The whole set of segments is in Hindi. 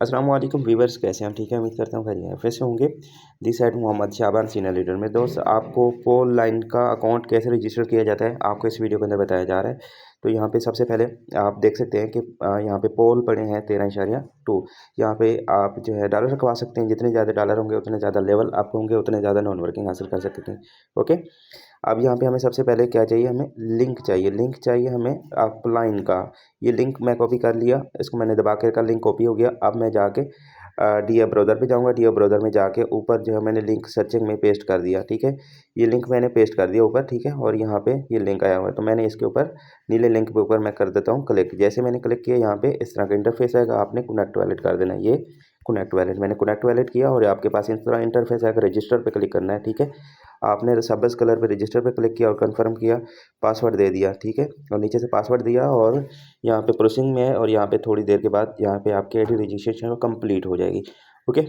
अस्सलाम वालेकुम व्यूवर्स, कैसे हैं? हम ठीक है, उम्मीद करता हूँ खैरियत से होंगे। This side Mohammad Shaban senior leader में। दोस्त, आपको पोल लाइन का अकाउंट कैसे रजिस्टर किया जाता है आपको इस वीडियो के अंदर बताया जा रहा है। तो यहाँ पे सबसे पहले आप देख सकते हैं कि यहाँ पे पोल पड़े हैं 13.2। यहाँ पे आप जो है डॉलर रखवा सकते हैं। जितने ज़्यादा डॉलर होंगे उतने ज़्यादा लेवल आपको होंगे, उतने ज़्यादा नॉन वर्किंग हासिल कर सकते हैं। ओके, अब यहाँ पे हमें सबसे पहले क्या चाहिए, हमें लिंक चाहिए हमें अपलाइन का। ये लिंक मैं कॉपी कर लिया, इसको मैंने दबा के लिंक कॉपी हो गया। अब मैं जाके डियर ब्राउज़र पे जाऊँगा। डियर ब्राउज़र में जाके ऊपर जो है मैंने लिंक सर्चिंग में पेस्ट कर दिया। ठीक है, ये लिंक मैंने पेस्ट कर दिया ऊपर। ठीक है, और यहाँ पे ये लिंक आया हुआ है, तो मैंने इसके ऊपर नीले लिंक के ऊपर मैं कर देता हूँ क्लिक। जैसे मैंने क्लिक किया, यहाँ पे इस तरह का इंटरफेस आएगा। आपने कनेक्ट वैलेट कर देना है। ये कनेक्ट वैलेट, मैंने कनेक्ट वैलेट किया और आपके पास इस तरह इंटरफेस आएगा। रजिस्टर पे क्लिक करना है। ठीक है, आपने सब्ज कलर पे रजिस्टर पे क्लिक किया और कंफर्म किया, पासवर्ड दे दिया। ठीक है, और नीचे से पासवर्ड दिया और यहाँ पे प्रोसेसिंग में है। और यहाँ पे थोड़ी देर के बाद यहाँ पे आपकी आईडी रजिस्ट्रेशन कंप्लीट हो जाएगी। ओके,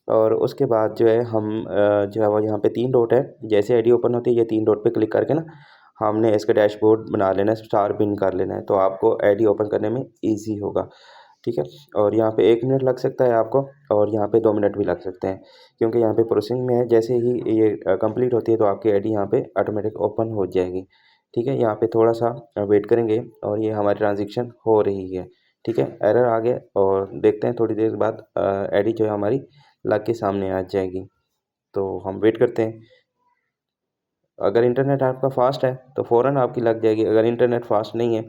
और उसके बाद जो है हम जो है वो यहाँ पे 3 डॉट है। जैसे आईडी ओपन होती है, ये 3 डॉट पे क्लिक करके ना हमने इसका डैशबोर्ड बना लेना है, स्टार पिन कर लेना है, तो आपको आईडी ओपन करने में ईजी होगा। ठीक है, और यहाँ पे 1 मिनट लग सकता है आपको, और यहाँ पे 2 मिनट भी लग सकते हैं, क्योंकि यहाँ पे प्रोसेसिंग में है। जैसे ही ये कंप्लीट होती है तो आपकी आईडी यहाँ पे ऑटोमेटिक ओपन हो जाएगी। ठीक है, यहाँ पे थोड़ा सा वेट करेंगे और ये हमारी ट्रांजेक्शन हो रही है। ठीक है, एरर आ गया और देखते हैं थोड़ी देर बाद आईडी जो है हमारी लग के सामने आ जाएगी। तो हम वेट करते हैं। अगर इंटरनेट आपका फास्ट है तो फ़ौरन आपकी लग जाएगी। अगर इंटरनेट फास्ट नहीं है,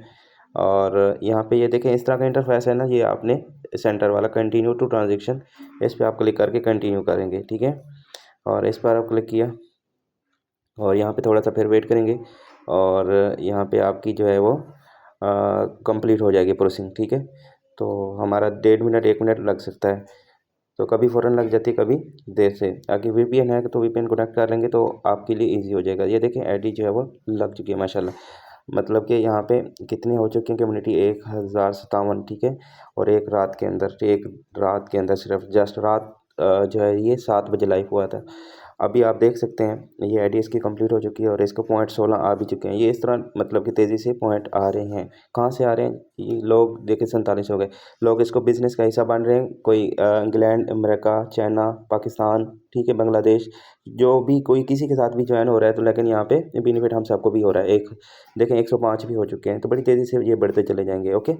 और यहाँ पे ये देखें इस तरह का इंटरफेस है ना, ये आपने सेंटर वाला कंटिन्यू टू ट्रांजेक्शन, इस पर आप क्लिक करके कंटिन्यू करेंगे। ठीक है, और इस पर आप क्लिक किया और यहाँ पे थोड़ा सा फिर वेट करेंगे और यहाँ पे आपकी जो है वो कंप्लीट हो जाएगी प्रोसेसिंग। ठीक है, तो हमारा 1.5 मिनट 1 मिनट लग सकता है। तो कभी फ़ौरन लग जाती है, कभी देर से। अगर वीपीएन है तो वीपीएन कनेक्ट कर लेंगे तो आपके लिए ईजी हो जाएगा। ये देखें आईडी जो है वो लग चुकी है माशाल्लाह। मतलब कि यहाँ पे कितने हो चुके हैं कम्युनिटी, 1057। ठीक है, और एक रात के अंदर सिर्फ जस्ट रात जो है ये 7 बजे लाइव हुआ था। अभी आप देख सकते हैं ये आईडी इसकी कंप्लीट हो चुकी है और इसको पॉइंट 16 आ भी चुके हैं। ये इस तरह मतलब कि तेज़ी से पॉइंट आ रहे हैं। कहाँ से आ रहे हैं ये लोग? देखिए 47 हो गए लोग इसको बिज़नेस का हिस्सा बन रहे हैं। कोई इंग्लैंड, अमेरिका, चाइना, पाकिस्तान, ठीक है, बांग्लादेश, जो भी कोई किसी के साथ भी ज्वाइन हो रहा है, तो लेकिन यहाँ पे बेनिफिट हम सबको भी हो रहा है। एक देखें 105 भी हो चुके हैं, तो बड़ी तेज़ी से ये बढ़ते चले जाएंगे। ओके,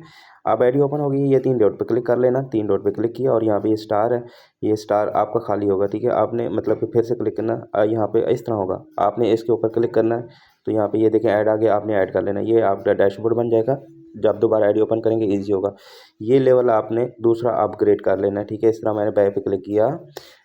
अब आईडी ओपन हो गई। ये 3 डॉट पे क्लिक कर लेना। 3 डॉट पे क्लिक किया और यहाँ पे ये स्टार है, ये स्टार आपका खाली होगा। ठीक है, आपने मतलब कि फिर से क्लिक करना, यहाँ पे इस तरह होगा, आपने इसके ऊपर क्लिक करना है। तो यहाँ पे ये देखें ऐड आ गया, आपने ऐड कर लेना। ये आपका डैशबोर्ड बन जाएगा। जब दोबारा आईडी ओपन करेंगे ईजी होगा। ये लेवल आपने दूसरा अपग्रेड कर लेना है। ठीक है, इस तरह मैंने बैक पे क्लिक किया,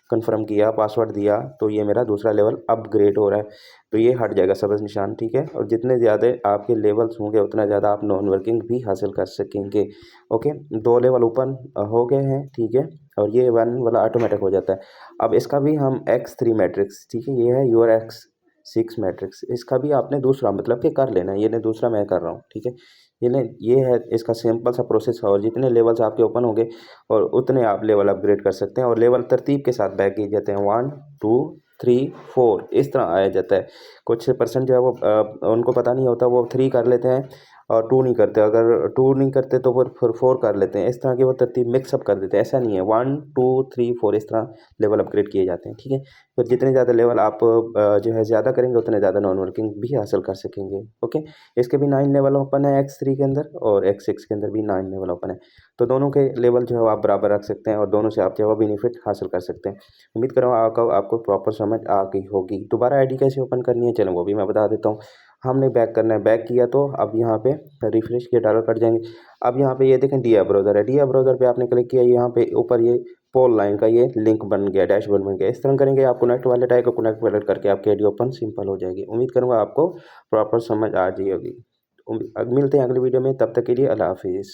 कंफर्म किया, पासवर्ड दिया, तो ये मेरा दूसरा लेवल अपग्रेड हो रहा है। तो ये हट जाएगा सब्ज़ निशान। ठीक है, और जितने ज़्यादा आपके लेवल्स होंगे उतना ज़्यादा आप नॉन वर्किंग भी हासिल कर सकेंगे। ओके, 2 लेवल ओपन हो गए हैं। ठीक है, और ये 1 वाला ऑटोमेटिक हो जाता है। अब इसका भी हम X3 मैट्रिक्स, ठीक है, ये है योर X6 मैट्रिक्स, इसका भी आपने दूसरा मतलब कि कर लेना है। ये नहीं, दूसरा मैं कर रहा हूँ। ठीक है, ये है इसका सिंपल सा प्रोसेस है। और जितने लेवल्स आपके ओपन होंगे और उतने आप लेवल अपग्रेड कर सकते हैं। और लेवल तरतीब के साथ बैक किए जाते हैं, 1 2 3 4 इस तरह आया जाता है। कुछ परसेंट जो है वो उनको पता नहीं होता, वो 3 कर लेते हैं और 2 नहीं करते। अगर 2 नहीं करते तो फिर 4 कर लेते हैं। इस तरह की वो तरतीब मिक्सअप कर देते हैं। ऐसा नहीं है, 1 2 3 4 इस तरह लेवल अपग्रेड किए जाते हैं। ठीक है, फिर जितने ज़्यादा लेवल आप जो है ज़्यादा करेंगे उतने ज़्यादा नॉन वर्किंग भी हासिल कर सकेंगे। ओके, इसके भी 9 लेवल ओपन है X3 के अंदर, और X6 के अंदर भी 9 लेवल ओपन है। तो दोनों के लेवल जो है आप बराबर रख सकते हैं और दोनों से आप जो है बेनिफिट हासिल कर सकते हैं। उम्मीद कर रहा हूँ आपको प्रॉपर समझ आ गई होगी। दोबारा आईडी कैसे ओपन करनी है, चलो वो भी मैं बता देता हूँ। हमने बैक करना है, बैक किया तो अब यहाँ पे रिफ्रेश किया, डॉलर कट जाएंगे। अब यहाँ पे ये देखें डियर ब्राउज़र है, डियर ब्राउज़र पे आपने क्लिक किया, यहाँ पे ऊपर ये पोल लाइन का ये लिंक बन गया, डैशबोर्ड बन गया। इस तरह करेंगे आप, कनेक्ट वॉलेट आएगा, कनेक्ट वॉलेट करके आपकी आईडी ओपन सिंपल हो जाएगी। उम्मीद करूँगा आपको प्रॉपर समझ आ जाएगी। मिलते हैं अगली वीडियो में, तब तक के लिए अल्लाह हाफिज़।